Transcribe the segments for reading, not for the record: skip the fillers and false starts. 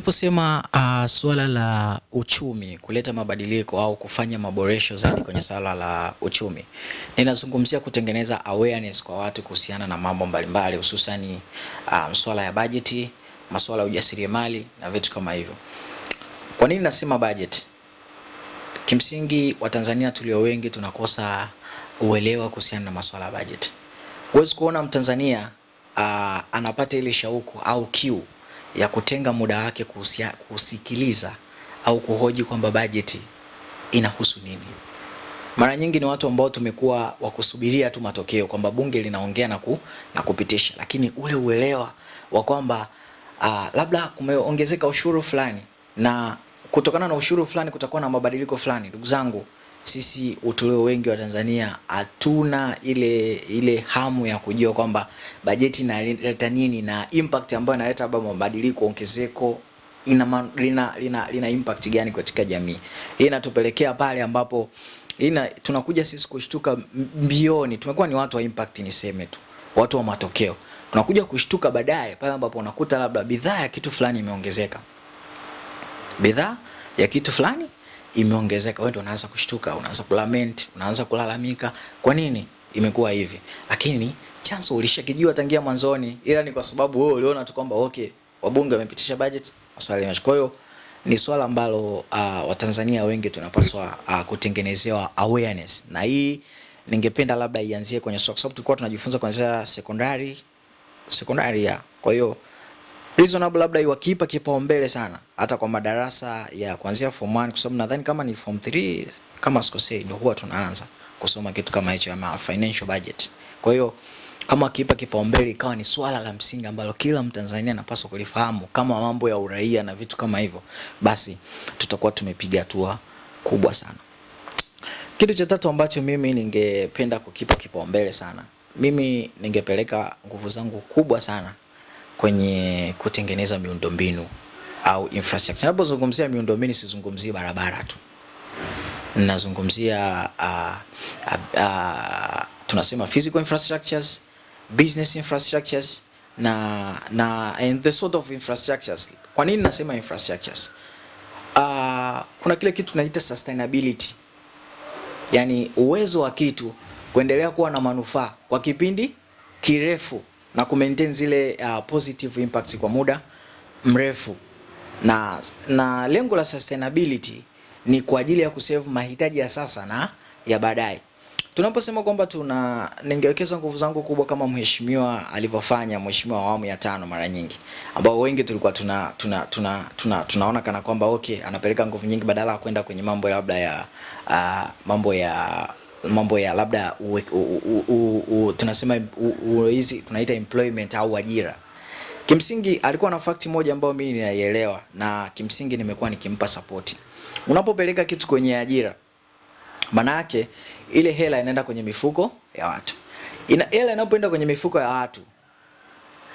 Tunaposema suala la uchumi, kuleta mabadiliko au kufanya maboresho zaidi kwenye suala la uchumi, ninazungumzia kutengeneza awareness kwa watu kuhusiana na mambo mbalimbali, hususani masuala ya bajeti, masuala ya ujasiriamali na vitu kama hivyo. Kwa nini nasema budget? Kimsingi Watanzania tulio wengi tunakosa uelewa kuhusiana na masuala ya budget. Huwezi kuona Mtanzania anapata ile shauku au kiu ya kutenga muda wake kusikiliza au kuhoji kwamba bajeti inahusu nini. Mara nyingi ni watu ambao tumekuwa wakusubiria tu matokeo kwamba bunge linaongea na kupitisha, lakini ule uelewa wa kwamba labda kumeongezeka ushuru fulani na kutokana na ushuru fulani kutakuwa na mabadiliko fulani. Ndugu zangu, sisi utulio wengi wa Tanzania hatuna ile hamu ya kujua kwamba bajeti inaleta nini na impact ambayo inaleta baba mabadiliko, ongezeko lina impact gani katika jamii. Hii inatupelekea pale ambapo tunakuja sisi kushtuka mbioni. Tumekuwa ni watu wa impact, niseme tu, watu wa matokeo. Tunakuja kushtuka baadaye pale ambapo unakuta labda bidhaa ya kitu fulani imeongezeka. Bidhaa ya kitu fulani imeongezeka, wewe ndio unaanza kushtuka, unaanza kulament, unaanza kulalamika, kwa nini imekuwa hivi? Lakini chanzo ulishakijua tangia mwanzoni, ila ni kwa sababu wewe uliona tu kwamba okay, wabunge wamepitisha budget, maswali yameisha. Kwa hiyo ni swala ambalo Watanzania wengi tunapaswa kutengenezewa awareness, na hii ningependa labda ianzie kwenye kwa sababu tulikuwa tunajifunza kuanzia sekondari ya. Kwa hiyo reasonable labda iwakipa kipaumbele sana hata kwa madarasa ya kuanzia form 1, kwa sababu nadhani kama ni form 3 kama sikosei ndio huwa tunaanza kusoma kitu kama hicho ama financial budget. Kwa hiyo kama kipa kipaumbele ikawa ni swala la msingi ambalo kila Mtanzania anapaswa kulifahamu kama mambo ya uraia na vitu kama hivyo, basi tutakuwa tumepiga hatua kubwa sana. Kitu cha tatu ambacho mimi ningependa kukipa kipaumbele sana, mimi ningepeleka nguvu zangu kubwa sana kwenye kutengeneza miundombinu au infrastructure. Ninapozungumzia miundombinu sizungumzii barabara tu. Ninazungumzia tunasema physical infrastructures, business infrastructures and the sort of infrastructures. Kwa nini nasema infrastructures? Kuna kile kitu tunaita sustainability. Yaani uwezo wa kitu kuendelea kuwa na manufaa kwa kipindi kirefu na kumaintain zile positive impacts kwa muda mrefu. Na lengo la sustainability ni kwa ajili ya kusave mahitaji ya sasa na ya baadaye. Tunaposema kwamba ningewekeza nguvu zangu kubwa kama mheshimiwa alivyofanya, mheshimiwa wa awamu ya 5 mara nyingi, ambao wengi tulikuwa tunaona kana kwamba okay, anapeleka nguvu nyingi badala ya kwenda kwenye mambo labda ya mambo ya labda tunasema hizi tunaita employment au ajira. Kimsingi alikuwa na fact moja ambayo mimi ninaielewa na kimsingi nimekuwa nikimpa support. Unapopeleka kitu kwenye ajira, maana yake ile hela inaenda kwenye mifuko ya watu. Hela inapoenda kwenye mifuko ya watu,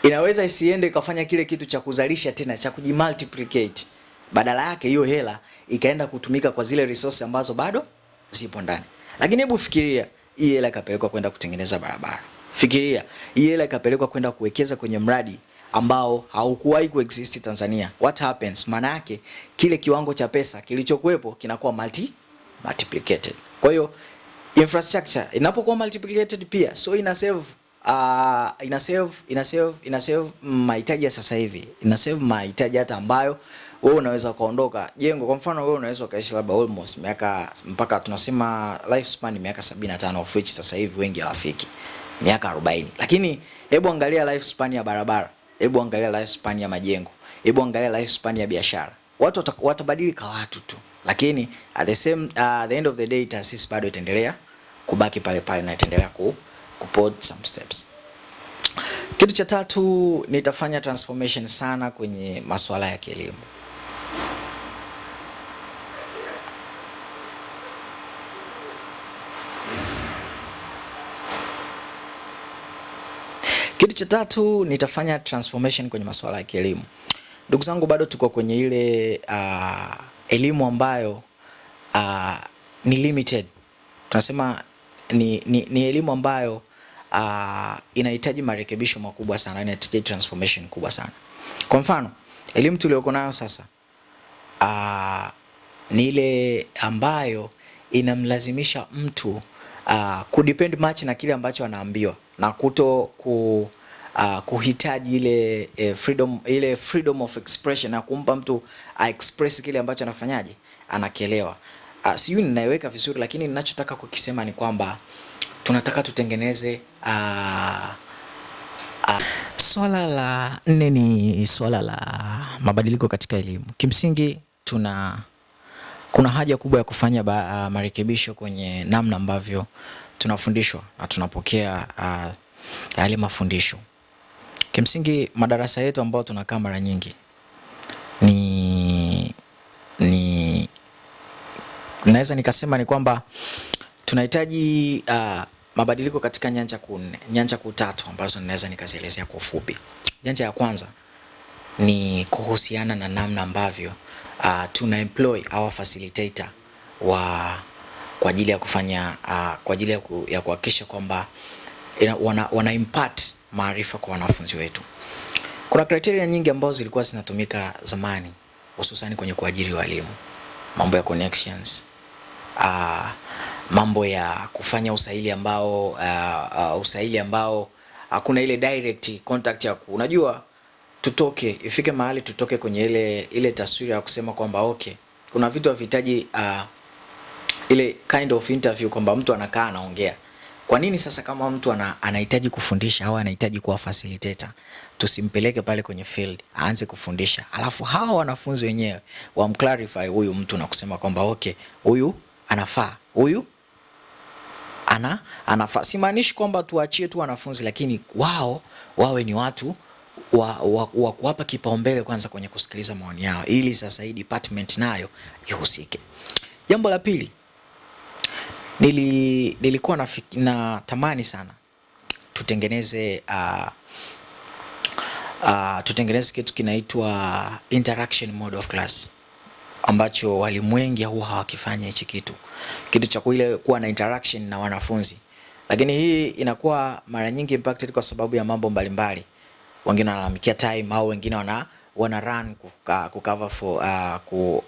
inaweza isiende ikafanya kile kitu cha kuzalisha tena, cha kujimultiplicate. Badala yake hiyo hela ikaenda kutumika kwa zile resources ambazo bado zipo ndani. Lakini hebu fikiria, hii hela ikapelekwa kwenda kutengeneza barabara. Fikiria, hii hela ikapelekwa kwenda kuwekeza kwenye mradi ambao haukuwahi kuexist Tanzania. What happens? Maana yake kile kiwango cha pesa kilichokuepo kinakuwa multiplicated. Kwa hiyo infrastructure inapokuwa multiplicated pia so ina save mahitaji ya sasa hivi. Ina save mahitaji hata ambayo wewe unaweza kuondoka jengo. Kwa mfano wewe unaweza ukaishi labda almost miaka mpaka tunasema lifespan miaka 75, of which sasa hivi wengi hawafiki miaka 40. Lakini hebu angalia lifespan ya barabara, hebu angalia lifespan ya majengo, hebu angalia lifespan ya biashara. Watu watabadilika watu tu, lakini at the end of the day taasisi bado itaendelea kubaki pale pale na itaendelea kupod some steps. Kitu cha tatu, nitafanya transformation sana kwenye masuala ya kielimu. Kitu cha tatu, nitafanya transformation kwenye masuala ya kielimu. Ndugu zangu, bado tuko kwenye ile elimu ambayo ni limited. Tunasema ni elimu ambayo inahitaji marekebisho makubwa sana, inahitaji transformation kubwa sana. Kwa mfano, Elimu tuliyoko nayo sasa ni ile ambayo inamlazimisha mtu kudepend much na kile ambacho anaambiwa na kuhitaji ile freedom of expression na kumpa mtu express kile ambacho anafanyaje anakielewa. Sijui ninaiweka vizuri, lakini ninachotaka kukisema ni kwamba tunataka tutengeneze swala la 4 ni swala la mabadiliko katika elimu. Kimsingi kuna haja kubwa ya kufanya marekebisho kwenye namna ambavyo tunafundishwa na tunapokea yale mafundisho. Kimsingi madarasa yetu ambayo tunakaa mara nyingi ni naweza nikasema ni kwamba tunahitaji mabadiliko katika nyanja kuu 3 ambazo ninaweza nikazielezea kwa ufupi. Nyanja ya kwanza ni kuhusiana na namna ambavyo tuna employ our facilitator kwa ajili ya kufanya kwa ajili ya kuhakikisha kwamba wana impart maarifa kwa wanafunzi wetu. Kuna criteria nyingi ambazo zilikuwa zinatumika zamani, hususan kwenye kuajiri walimu. Mambo ya connections, mambo ya kufanya usaili ambao hakuna ile direct contact ya unajua ifike mahali tutoke kwenye ile taswira ya kusema kwamba okay, kuna vitu havihitaji ile kind of interview kwamba mtu anakaa anaongea. Kwa nini sasa kama mtu anahitaji kufundisha au anahitaji kuwa facilitator, tusimpeleke pale kwenye field aanze kufundisha, alafu hawa wanafunzi wenyewe wamclarify huyu mtu na kusema kwamba okay, huyu anafaa, huyu anafaa. Simaanishi kwamba tuachie tu wanafunzi, lakini wawe ni watu wa kuwapa kipaumbele kwanza kwenye kusikiliza maoni yao, ili sasa hii department nayo ihusike. Jambo la pili, nilikuwa natamani sana tutengeneze kitu kinaitwa interaction mode of class, ambacho walimu wengi huwa hawakifanya hichi kitu cha kuwa na interaction na wanafunzi. Lakini hii inakuwa mara nyingi impacted kwa sababu ya mambo mbalimbali. Wengine wanalalamikia time, au wengine wana run kucover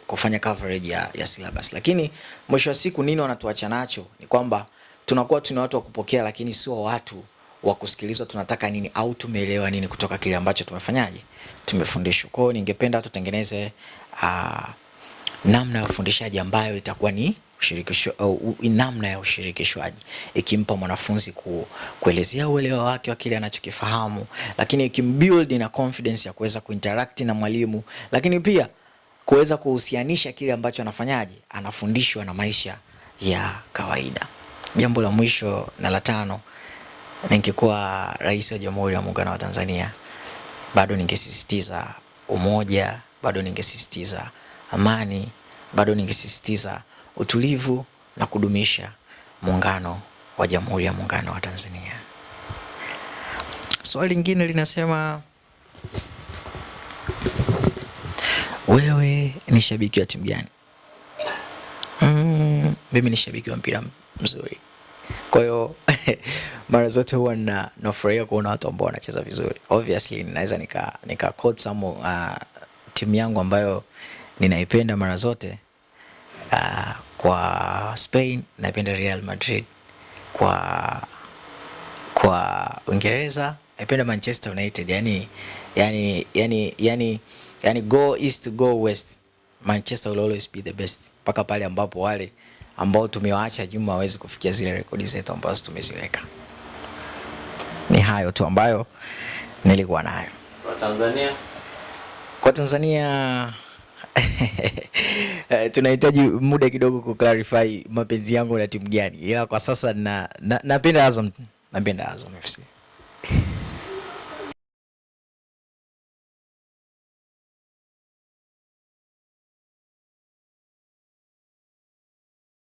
kufanya coverage ya syllabus. Lakini mwisho wa siku nini wanatuacha nacho ni kwamba tunakuwa tuna watu wa kupokea, lakini sio watu wa kusikilizwa tunataka nini au tumeelewa nini kutoka kile ambacho tumefundishwa. Kwa hiyo ningependa tutengeneze namna ya ufundishaji ambayo itakuwa ni namna ya ushirikishwaji, ikimpa mwanafunzi kuelezea uelewa wake wa kile anachokifahamu, lakini ikimbuild na confidence ya kuweza kuinteract na mwalimu, lakini pia kuweza kuhusianisha kile ambacho anafundishwa na maisha ya kawaida. Jambo la mwisho na la 5, ningekuwa rais wa Jamhuri ya Muungano wa Tanzania, bado ningesisitiza umoja, bado ningesisitiza amani, bado ningesisitiza utulivu na kudumisha muungano wa Jamhuri ya Muungano wa Tanzania. Swali lingine linasema, wewe ni shabiki wa timu gani? Mimi ni shabiki wa mpira mzuri. Kwa hiyo mara zote huwa nafurahia kuona watu ambao wanacheza vizuri. Obviously ninaweza nika quote some timu yangu ambayo ninaipenda mara zote. Kwa Spain naipenda Real Madrid, kwa Uingereza naipenda Manchester United. Yani go east go west, Manchester will always be the best, mpaka pale ambapo wale ambao tumewaacha nyuma hawezi kufikia zile rekodi zetu ambazo tumeziweka. Ni hayo tu ambayo nilikuwa nayo. Kwa Tanzania tunahitaji muda kidogo ku clarify mapenzi yangu na timu gani, ila kwa sasa napenda Azam FC.